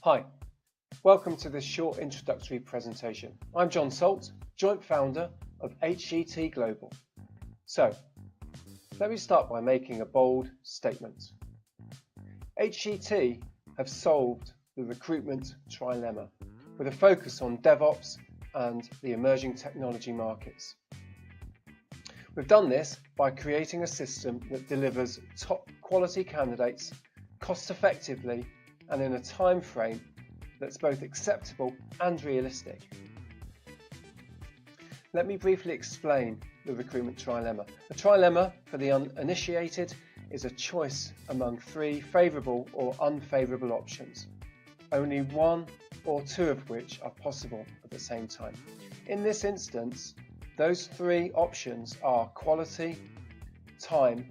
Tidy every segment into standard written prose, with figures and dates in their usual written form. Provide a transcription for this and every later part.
Hi, welcome to this short introductory presentation. I'm John Salt, joint founder of HGT Global. So, let me start by making a bold statement. HGT have solved the recruitment trilemma with a focus on DevOps and the emerging technology markets. We've done this by creating a system that delivers top quality candidates cost effectively and in a time frame that's both acceptable and realistic. Let me briefly explain the recruitment trilemma. A trilemma, for the uninitiated, is a choice among three favourable or unfavourable options, only one or two of which are possible at the same time. In this instance, those three options are quality, time,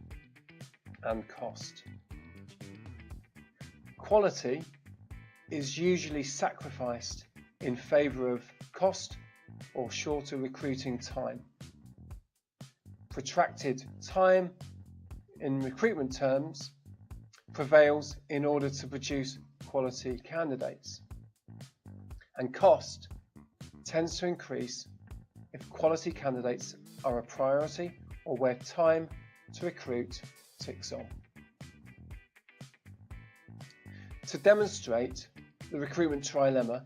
and cost. Quality is usually sacrificed in favour of cost or shorter recruiting time. Protracted time, in recruitment terms, prevails in order to produce quality candidates. And cost tends to increase if quality candidates are a priority or where time to recruit ticks on. To demonstrate the recruitment trilemma,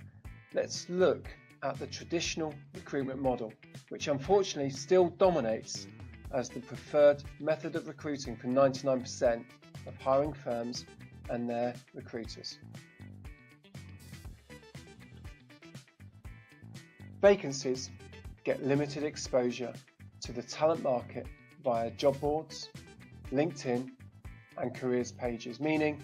let's look at the traditional recruitment model, which unfortunately still dominates as the preferred method of recruiting for 99% of hiring firms and their recruiters. Vacancies get limited exposure to the talent market via job boards, LinkedIn, and careers pages, meaning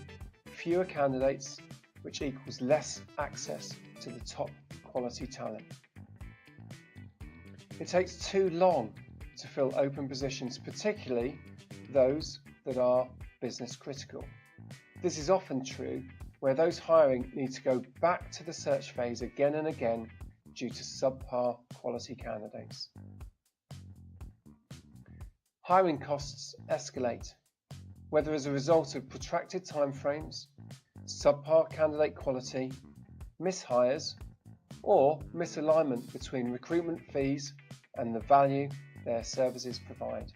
fewer candidates, which equals less access to the top quality talent. It takes too long to fill open positions, particularly those that are business critical. This is often true where those hiring need to go back to the search phase again and again due to subpar quality candidates. Hiring costs escalate, whether as a result of protracted timeframes, subpar candidate quality, mishires, or misalignment between recruitment fees and the value their services provide.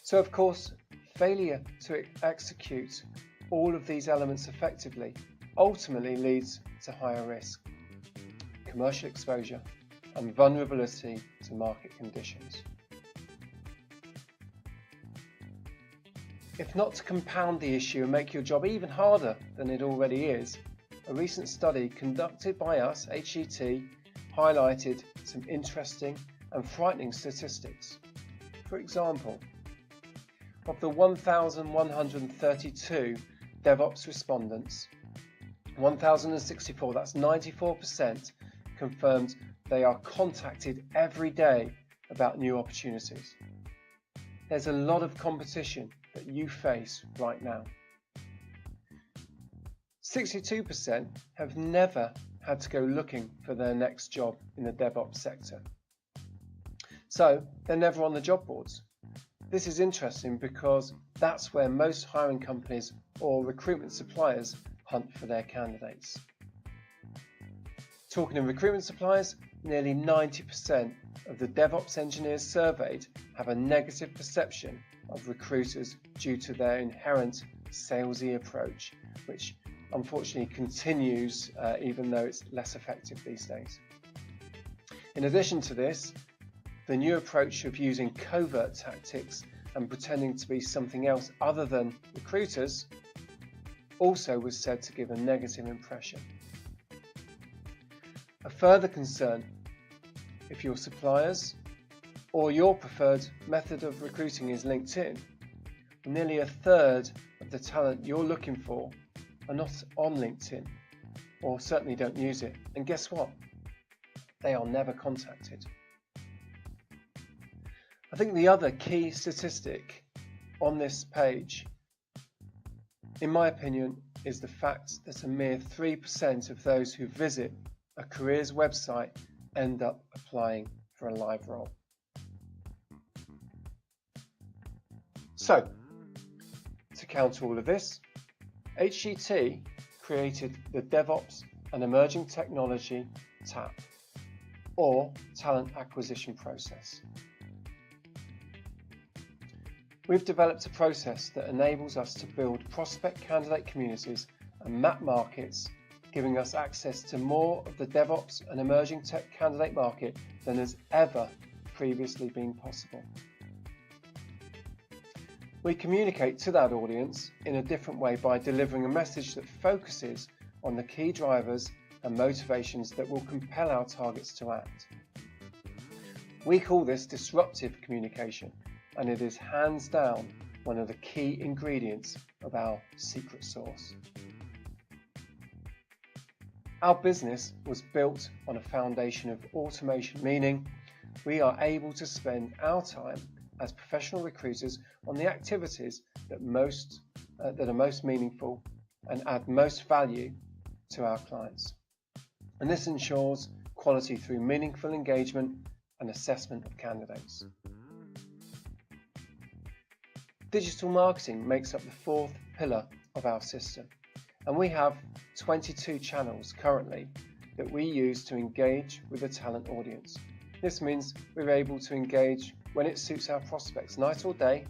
So of course, failure to execute all of these elements effectively ultimately leads to higher risk, commercial exposure, and vulnerability to market conditions. If not to compound the issue and make your job even harder than it already is, a recent study conducted by us, HGT, highlighted some interesting and frightening statistics. For example, of the 1,132 DevOps respondents, 1,064, that's 94%, confirmed they are contacted every day about new opportunities. There's a lot of competition that you face right now. 62% have never had to go looking for their next job in the DevOps sector. So they're never on the job boards. This is interesting because that's where most hiring companies or recruitment suppliers hunt for their candidates. Talking of recruitment suppliers, nearly 90% of the DevOps engineers surveyed have a negative perception of recruiters due to their inherent salesy approach, which unfortunately continues even though it's less effective these days. In addition to this, the new approach of using covert tactics and pretending to be something else other than recruiters also was said to give a negative impression. A further concern, if your suppliers or your preferred method of recruiting is LinkedIn, nearly a third of the talent you're looking for are not on LinkedIn or certainly don't use it. And guess what? They are never contacted. I think the other key statistic on this page, in my opinion, is the fact that a mere 3% of those who visit a careers website end up applying for a live role. So, to counter all of this, HGT created the DevOps and Emerging Technology TAP, or Talent Acquisition Process. We've developed a process that enables us to build prospect candidate communities and map markets, giving us access to more of the DevOps and emerging tech candidate market than has ever previously been possible. We communicate to that audience in a different way by delivering a message that focuses on the key drivers and motivations that will compel our targets to act. We call this disruptive communication, and it is hands down one of the key ingredients of our secret sauce. Our business was built on a foundation of automation, meaning we are able to spend our time as professional recruiters on the activities that are most meaningful and add most value to our clients. And this ensures quality through meaningful engagement and assessment of candidates. Digital marketing makes up the fourth pillar of our system, and we have 22 channels currently that we use to engage with the talent audience. This means we're able to engage when it suits our prospects, night or day,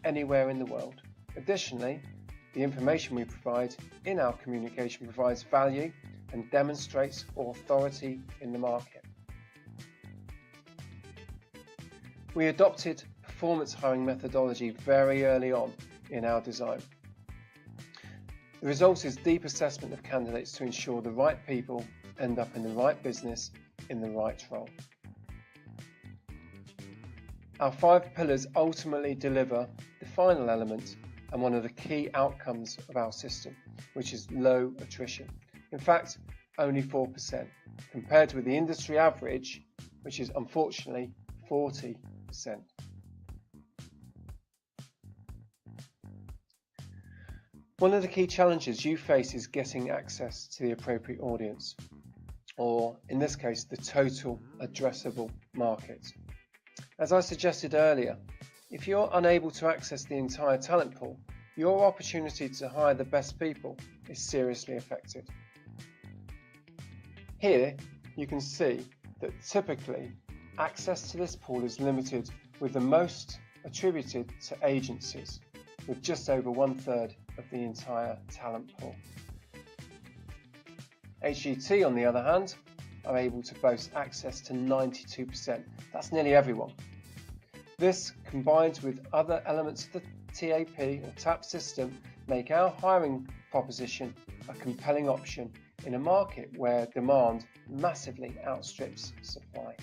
anywhere in the world. Additionally, the information we provide in our communication provides value and demonstrates authority in the market. We adopted performance hiring methodology very early on in our design. The result is deep assessment of candidates to ensure the right people end up in the right business in the right role. Our 5 pillars ultimately deliver the final element and one of the key outcomes of our system, which is low attrition. In fact, only 4%, compared with the industry average, which is unfortunately 40%. One of the key challenges you face is getting access to the appropriate audience, or in this case, the total addressable market. As I suggested earlier, if you're unable to access the entire talent pool, your opportunity to hire the best people is seriously affected. Here you can see that typically access to this pool is limited, with the most attributed to agencies, with just over 1/3 of the entire talent pool. HGT, on the other hand, are able to boast access to 92%. That's nearly everyone. This, combined with other elements of the TAP or TAP system, make our hiring proposition a compelling option in a market where demand massively outstrips supply.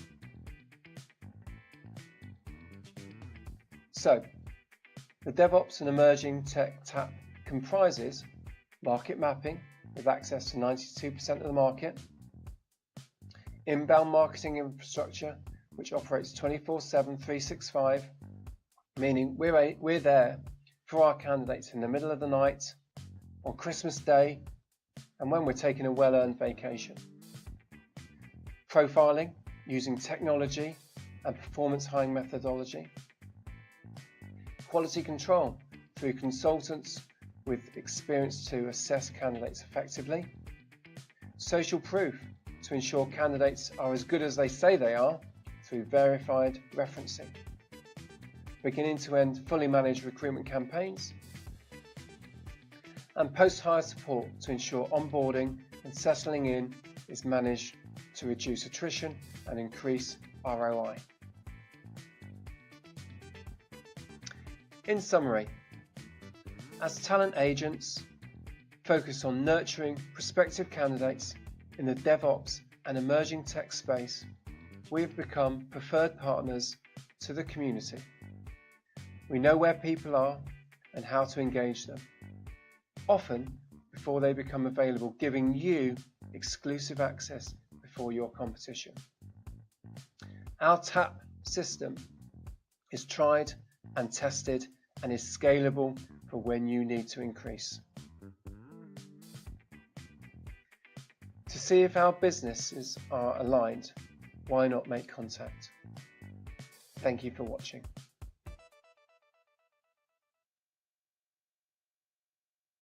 So, the DevOps and Emerging Tech TAP comprises market mapping with access to 92% of the market, inbound marketing infrastructure which operates 24/7, 365, meaning we're there for our candidates in the middle of the night, on Christmas Day, and when we're taking a well-earned vacation. Profiling using technology and performance hiring methodology. Quality control through consultants with experience to assess candidates effectively. Social proof to ensure candidates are as good as they say they are through verified referencing. Beginning to end fully managed recruitment campaigns. And post-hire support to ensure onboarding and settling in is managed to reduce attrition and increase ROI. In summary, as talent agents focus on nurturing prospective candidates in the DevOps and emerging tech space, we have become preferred partners to the community. We know where people are and how to engage them, often before they become available, giving you exclusive access before your competition. Our TAP system is tried and tested and is scalable for when you need to increase. To see if our businesses are aligned, why not make contact? Thank you for watching.